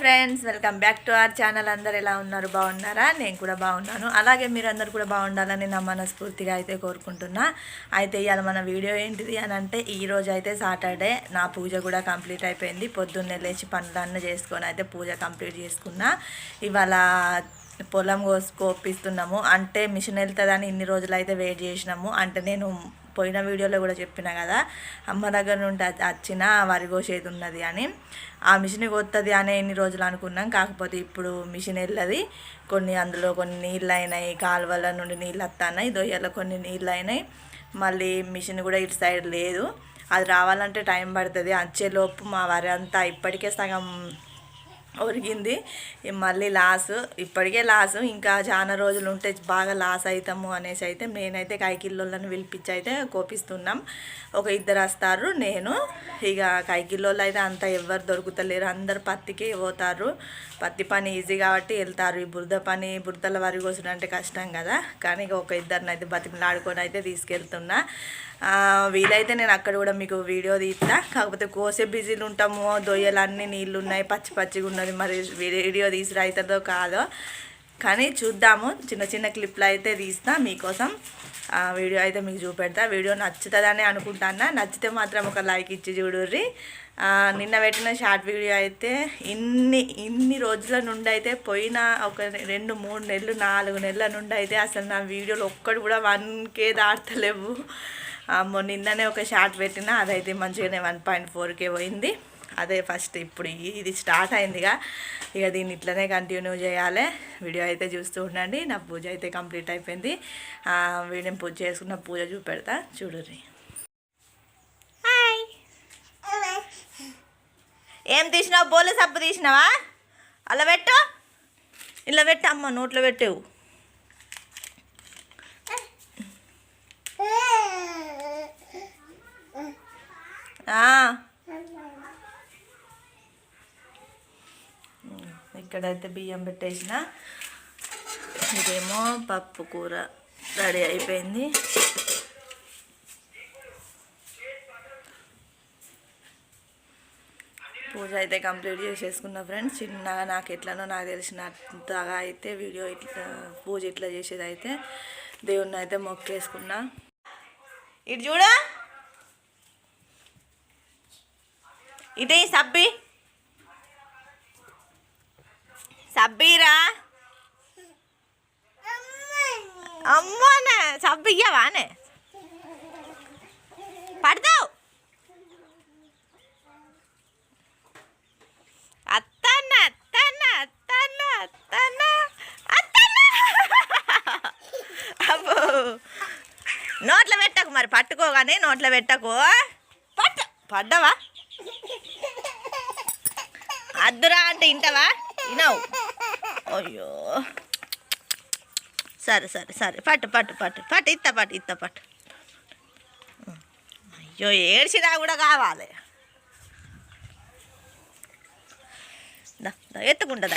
Friends, welcome back to our channel. అందరు ఎలా ఉన్నారు? బాగున్నారా? నేను కూడా బాగున్నాను. అలాగే మీరు అందరు కూడా బాగుండాలని నా మనస్ఫూర్తిగా అయితే కోరుకుంటున్నా. అయితే ఇవాళ మన వీడియో ఏంటిది అని అంటే, ఈరోజు అయితే సాటర్డే, నా పూజ కూడా కంప్లీట్ అయిపోయింది. పొద్దున్నే లేచి పనులన్నీ చేసుకొని అయితే పూజ కంప్లీట్ చేసుకున్నా. ఇవాళ పొలం కోపిస్తున్నాము. అంటే మిషన్ వెళ్తుందని ఇన్ని రోజులు అయితే వెయిట్ చేసినాము. అంటే నేను పోయిన వీడియోలో కూడా చెప్పిన కదా, అమ్మ దగ్గర నుండి వచ్చిన వరి కోసేది ఉన్నది అని. ఆ మిషన్ కొత్తది అనే ఎన్ని రోజులు అనుకున్నాం. కాకపోతే ఇప్పుడు మిషన్ వెళ్ళది. అందులో కొన్ని నీళ్ళు అయినాయి, కాలువల నుండి నీళ్ళు వస్తున్నాయి, దొయ్యలో కొన్ని నీళ్ళు అయినాయి. మళ్ళీ మిషన్ కూడా ఇటు సైడ్ లేదు. అది రావాలంటే టైం పడుతుంది. వచ్చేలోపు మా వరి అంతా ఇప్పటికే సగం ఒరిగింది. మళ్ళీ లాసు, ఇప్పటికే లాసు, ఇంకా చాలా రోజులు ఉంటే బాగా లాస్ అవుతాము అనేసి అయితే నేనైతే కైకిల్లోళ్ళని పిలిపించి అయితే కోపిస్తున్నాం. ఒక ఇద్దరు వస్తారు, నేను ఇక కైకిల్లోళ్ళు అయితే అంత ఎవరు దొరుకుతలేరు, అందరు పత్తికి పోతారు. పత్తి పని ఈజీ కాబట్టి వెళ్తారు. ఈ బురదల వరి కోసడం అంటే కష్టం కదా. కానీ ఒక ఇద్దరిని అయితే బతిమలాడుకొని అయితే తీసుకెళ్తున్నా. వీలైతే నేను అక్కడ కూడా మీకు వీడియో తీస్తా. కాకపోతే కోసే బిజీలు ఉంటాము, దొయ్యలన్నీ నీళ్ళు ఉన్నాయి, పచ్చి పచ్చిగా ఉన్నది. మరి వీడియో తీసి అవుతుందో కాదో కానీ చూద్దాము. చిన్న చిన్న క్లిప్లు అయితే తీస్తా మీకోసం. వీడియో అయితే మీకు చూపెడతా. వీడియో నచ్చుతుందని అనుకుంటాను. నచ్చితే మాత్రం ఒక లైక్ ఇచ్చి చూడుర్రి. నిన్న పెట్టిన షార్ట్ వీడియో అయితే ఇన్ని రోజుల నుండి అయితే పోయిన ఒక 2-3 నెలలు 4 నెలల నుండి అయితే అసలు నా వీడియోలు ఒక్కడు కూడా 1K దాటలేవు. నిన్ననే ఒక షార్ట్ పెట్టిన, అదైతే మంచిగానే 1.4K పోయింది. అదే ఫస్ట్. ఇప్పుడు ఇది స్టార్ట్ అయిందిగా, ఇక దీన్ని ఇట్లనే కంటిన్యూ చేయాలి. వీడియో అయితే చూస్తూ ఉండండి. నా పూజ అయితే కంప్లీట్ అయిపోయింది. వీడియో పూజ చేసుకున్న పూజ చూపెడతా చూడుర్రి. హాయ్, ఏం తీసినావు? బోలు సబ్బు తీసినావా? అలా పెట్టు, ఇలా పెట్టు. అమ్మ నోట్లో పెట్టేవు. ఇక్కడైతే బియ్యం పెట్టేసిన. ఇదేమో పప్పు కూర రెడీ అయిపోయింది. పూజ అయితే కంప్లీట్ చేసేసుకున్నా ఫ్రెండ్స్. చిన్నగా నాకు ఎట్లనో నాకు తెలిసినంతగా అయితే వీడియో ఇట్లా పూజ ఇట్లా చేసేది అయితే దేవుణ్ణి అయితే మొక్కేసుకున్నా. ఇటు చూడ, ఇదే సబ్బీరా. అమ్మనే సబ్బు ఇయ్యవానే, పడతావు. అబ్బో, నోట్లో పెట్టకు, మరి పట్టుకోగానే నోట్లో పెట్టకు. పడ్డావా? అద్దురా అంటే ఇంటవా? వినవు. అయ్యో, సరే సరే సరే, పట్టు. ఇత్త పట్టు. అయ్యో, ఏడ్చినా కూడా కావాలి. ఎత్తుకుంటుందా?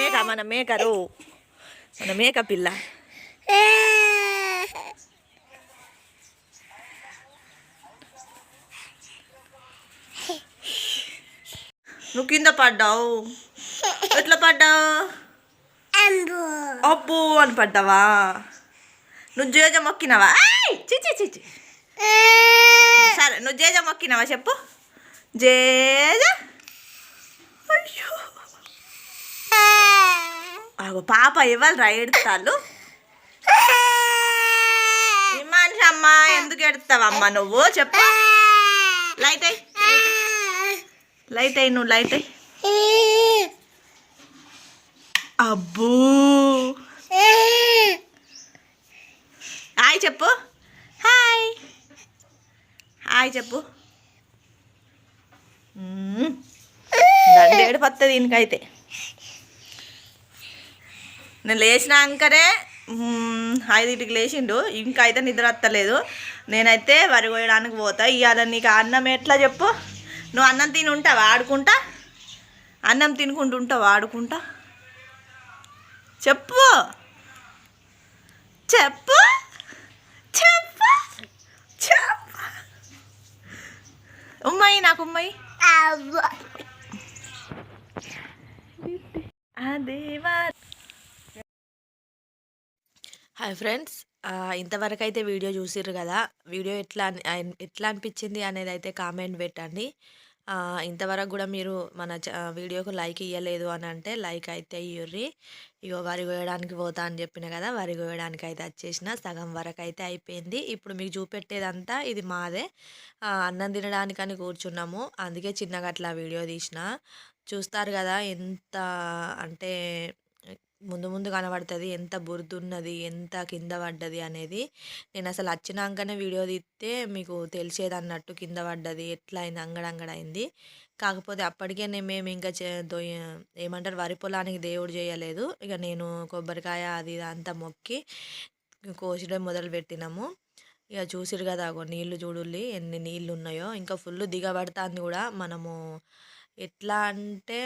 మేక, మన మేక పిల్ల. నువ్వు కింద పడ్డావు. ఎట్లా పడ్డావు? అబ్బో అని పడ్డావా? నువ్వు జేజ మొక్కినవా? చిచి. సరే, నువ్వు జేజ మొక్కినవా చెప్పు. జేజ. అయ్యో, అగో పాప ఇవ్వాలి ఎడుతాళ్ళు. ఈ మనిషి అమ్మ ఎందుకు ఎడుతావమ్మా నువ్వు చెప్పు. లైట్ అయ్యి నువ్వు లైట్ అయ్యి. అబ్బో, హాయ్ చెప్పు. హాయ్ చెప్పు. దండేడు పత్తది దీనికైతే. నేను లేచినాకనే 5కి లేచిండు, ఇంకా అయితే నిద్ర వస్తలేదు. నేనైతే వరి కోయడానికి పోతా. ఇవాళ నీకు అన్నం ఎట్లా చెప్పు. నువ్వు అన్నం తిని ఉంటావా ఆడుకుంటా? అన్నం తినుకుంటూ ఉంటావా ఆడుకుంటా? చెప్పు. ఉమ్మాయి నాకు ఉమ్మాయి అదేవా. హాయ్ ఫ్రెండ్స్, ఇంతవరకు అయితే వీడియో చూసిర్రు కదా. వీడియో ఎట్లా అనిపించింది అనేది అయితే కామెంట్ పెట్టండి. ఇంతవరకు కూడా మీరు మన వీడియోకు లైక్ ఇవ్వలేదు అని అంటే లైక్ అయితే ఇవ్వర్రి. ఇగో వరి కోయడానికి పోతా అని చెప్పిన కదా, వరి కోయడానికి అయితే వచ్చేసిన. సగం వరకు అయితే అయిపోయింది. ఇప్పుడు మీకు చూపెట్టేదంతా ఇది మాదే. అన్నం తినడానికని కూర్చున్నాము, అందుకే చిన్నగా అట్లా వీడియో తీసిన. చూస్తారు కదా ఎంత అంటే ముందు ముందు కనబడుతుంది ఎంత బురదున్నది, ఎంత కింద పడ్డది అనేది. నేను అసలు వచ్చినాకనే వీడియో తీస్తే మీకు తెలిసేది అన్నట్టు కింద పడ్డది ఎట్లా అయింది, అంగడంగడైంది. కాకపోతే అప్పటికే మేము ఇంకా ఏమంటారు వరి పొలానికి దేవుడు చేయలేదు. ఇక నేను కొబ్బరికాయ అది ఇది అంతా మొక్కి కోసడం మొదలు పెట్టినాము. ఇక చూసిరు కదా నీళ్లు చూడుల్లి ఎన్ని నీళ్ళు ఉన్నాయో. ఇంకా ఫుల్ దిగబడుతుంది కూడా. మనము ఎట్లా అంటే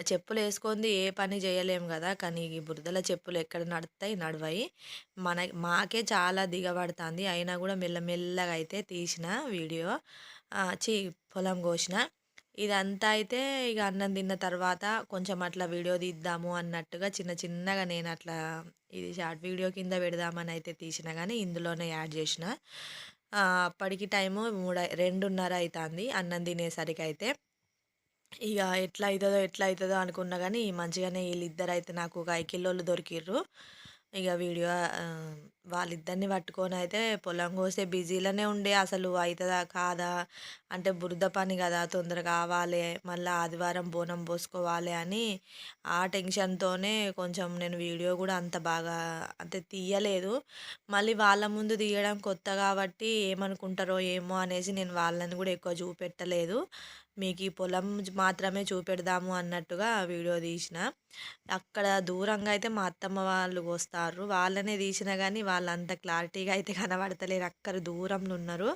చెప్పులు వేసుకుంది ఏ పని చేయలేము కదా, కానీ ఈ బురదల చెప్పులు ఎక్కడ నడుస్తాయి, నడవయి. మాకే చాలా దిగబడుతుంది. అయినా కూడా మెల్లమెల్లగా అయితే తీసిన వీడియో. పొలం కోసిన. ఇదంతా అయితే ఇక అన్నం తిన్న తర్వాత కొంచెం అట్లా వీడియో తీద్దాము అన్నట్టుగా చిన్న చిన్నగా నేను అట్లా ఇది షార్ట్ వీడియో కింద పెడదామని అయితే తీసిన, కానీ ఇందులోనే యాడ్ చేసిన. అప్పటికి టైము 2:30 అవుతుంది అన్నం తినేసరికి అయితే. ఇక ఎట్లా అవుతుందో అనుకున్నా, కానీ మంచిగానే వీళ్ళిద్దరు అయితే నాకు ఒక 5 కిలోలు దొరికిర్రు. ఇక వీడియో వాళ్ళిద్దరిని పట్టుకొని అయితే పొలం కోసే బిజీలోనే ఉండే. అసలు అవుతుందా కాదా అంటే బురద పని కదా, తొందరగా కావాలి, మళ్ళీ ఆదివారం బోనం పోసుకోవాలి అని ఆ టెన్షన్తోనే కొంచెం నేను వీడియో కూడా అంత బాగా అంటే తీయలేదు. మళ్ళీ వాళ్ళ ముందు తీయడం కొత్త కాబట్టి ఏమనుకుంటారో ఏమో అనేసి నేను వాళ్ళని కూడా ఎక్కువ చూపెట్టలేదు. మీకు ఈ పొలం మాత్రమే చూపెడదాము అన్నట్టుగా వీడియో తీసిన. అక్కడ దూరంగా అయితే మా అత్తమ్మ వాళ్ళు వస్తారు, వాళ్ళనే తీసిన, కానీ వాళ్ళంత క్లారిటీగా అయితే కనబడతలేరు. అక్కడ దూరంలో ఉన్నారు,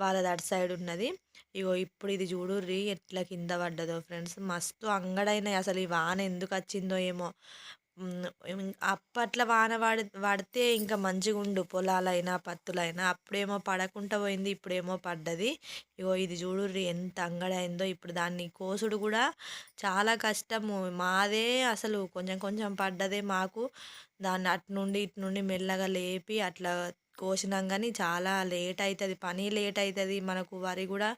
వాళ్ళది అటు సైడ్ ఉన్నది. ఇగో ఇప్పుడు ఇది చూడుర్రి ఎట్లా కింద పడ్డదో ఫ్రెండ్స్. మస్తు అంగడైనాయి. అసలు ఈ వాన ఎందుకు వచ్చిందో ఏమో. అప్పట్లో వాన పడితే ఇంకా మంచిగుండు పొలాలైనా పత్తులైనా. అప్పుడేమో పడకుండా పోయింది, ఇప్పుడేమో పడ్డది. ఇగో ఇది చూడుర్రి ఎంత అంగడైందో. ఇప్పుడు దాన్ని కోసుడు కూడా చాలా కష్టము. మాదే అసలు కొంచెం కొంచెం పడ్డదే మాకు. దాన్ని అటు నుండి ఇటు నుండి మెల్లగా లేపి అట్లా కోసినాం, కానీ చాలా లేట్ అవుతుంది, పని లేట్ అవుతుంది మనకు. వరి కూడా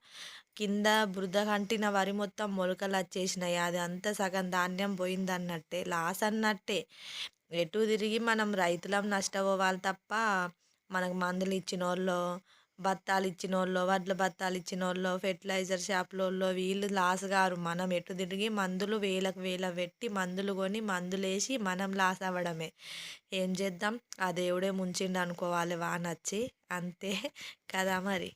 కింద బురద కంటిన వరి మొత్తం మొలకలు వచ్చేసినాయి. అది అంతా సగం ధాన్యం పోయింది అన్నట్టే, లాస్ అన్నట్టే. ఎటు తిరిగి మనం రైతులం నష్టపోవాలి తప్ప మనకు మందులు ఇచ్చిన వాళ్ళు, బత్తాలు ఇచ్చిన వాళ్ళు, వడ్ల బత్తాలు ఇచ్చిన వాళ్ళు, ఫెర్టిలైజర్ షాపులలో వీళ్ళు లాస్ గారు. మనం ఎటు తిరిగి మందులు వేలకు వేల పెట్టి మందులు కొని మందులు వేసి మనం లాస్ అవ్వడమే. ఏం చేద్దాం, ఆ దేవుడే ముంచిండు అనుకోవాలి వానొచ్చి, అంతే కదా మరి.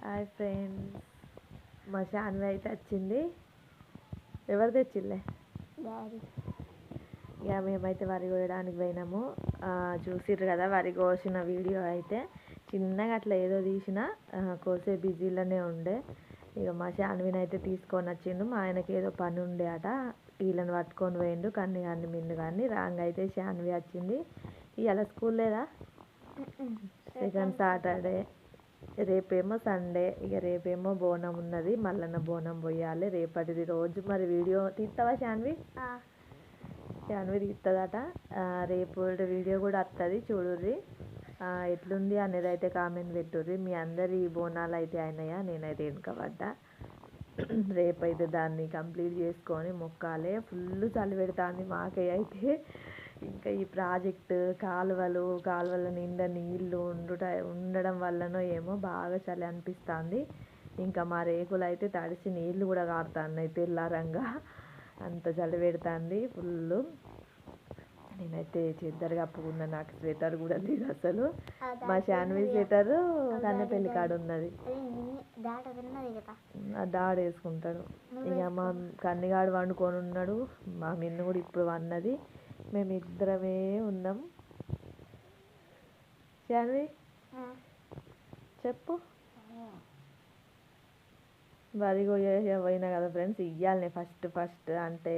హాయ్ ఫ్రెండ్స్, మా శాన్వి అయితే వచ్చింది. ఎవరు తెచ్చిల్లే? ఇక మేమైతే వరి కోయడానికి పోయినాము. చూసిర్రు కదా వరి కోసిన వీడియో అయితే. చిన్నగా అట్లా ఏదో తీసిన, కోసే బిజీలోనే ఉండే. ఇక మా శాన్విని అయితే తీసుకొని వచ్చిండు. మా ఆయనకి ఏదో పని ఉండే అట, వీళ్ళని పట్టుకొని పోయిండు. కన్ని మిన్ను కానీ రాంగ్ అయితే శాన్వి వచ్చింది. ఇవాళ స్కూల్ లేదా, సెకండ్ సాటర్డే, రేపేమో సండే. ఇక రేపేమో బోనం ఉన్నది, మల్లన్న బోనం పోయాలి రేపటిది రోజు. మరి వీడియో తీస్తావా శాన్వి? శాన్వి తీస్తుందట. రేపు వీడియో కూడా వస్తుంది, చూడుర్రి. ఎట్లుంది అనేది అయితే కామెంట్ పెట్టుర్రి. మీ అందరి బోనాలు అయితే అయినాయా? నేనైతే వెనుకబడ్డా. రేపైతే దాన్ని కంప్లీట్ చేసుకొని మొక్కాలి. ఫుల్ చలి పెడుతుంది మాకే అయితే. ఇంకా ఈ ప్రాజెక్టు కాలువల నిండా నీళ్ళు ఉండడం వల్లనో ఏమో బాగా చలి అనిపిస్తుంది. ఇంకా మా రేకులు అయితే తడిసి నీళ్ళు కూడా కారుతున్నాయి తెల్లారంగా, అంత చలి పెడుతుంది ఫుల్. నేనైతే చెద్దరు కప్పుకున్నా, నాకు స్వెటర్ కూడా లేదు అసలు. మా శాన్వి స్వెటరు కన్నెపల్లి కాడ ఉన్నది, దాడ వేసుకుంటాడు. ఇక మా కన్నిగాడు వండుకొని ఉన్నాడు, మా మిన్ను కూడా ఇప్పుడు వన్నది. మేమిద్దరమే ఉన్నాం. శాన్వి చెప్పు. వరి పోయినా కదా ఫ్రెండ్స్, ఇయ్యాలనే ఫస్ట్ అంటే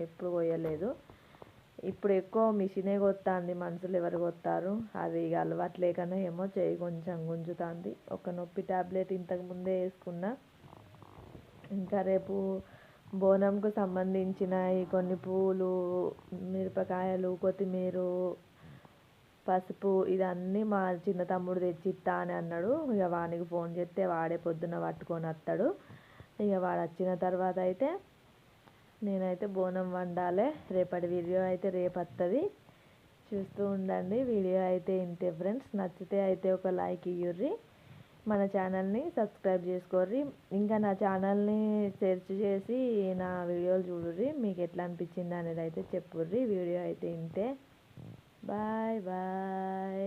ఎప్పుడు పోయలేదు. ఇప్పుడు ఎక్కువ మిషనే కొత్తాంది, మనుషులు ఎవరు కొత్తారు. అది ఇక అలవాటు లేకనే ఏమో చేయి కొంచెం గుంజుతుంది. ఒక నొప్పి టాబ్లెట్ ఇంతకు ముందే వేసుకున్నా. ఇంకా రేపు బోనంకు సంబంధించిన ఈ కొన్ని పూలు, మిరపకాయలు, కొత్తిమీర, పసుపు ఇదన్నీ మా చిన్న తమ్ముడు తెచ్చిస్తా అని అన్నాడు. ఇక వానికి ఫోన్ చేస్తే వాడే పొద్దున్న పట్టుకొని వస్తాడు. ఇక వాడు వచ్చిన తర్వాత అయితే నేనైతే బోనం వండాలి. రేపటి వీడియో అయితే రేపు వస్తుంది, చూస్తూ ఉండండి. వీడియో అయితే ఇంతే ఫ్రెండ్స్. నచ్చితే అయితే ఒక లైక్ ఇయ్యుర్రి, మన ఛానల్ని సబ్స్క్రైబ్ చేసుకోర్రి. ఇంకా నా ఛానల్ని సెర్చ్ చేసి నా వీడియోలు చూడుర్రి, మీకు ఎట్లా అనిపించింది అనేది అయితే చెప్పుర్రి. వీడియో అయితే ఇంతే. Bye bye.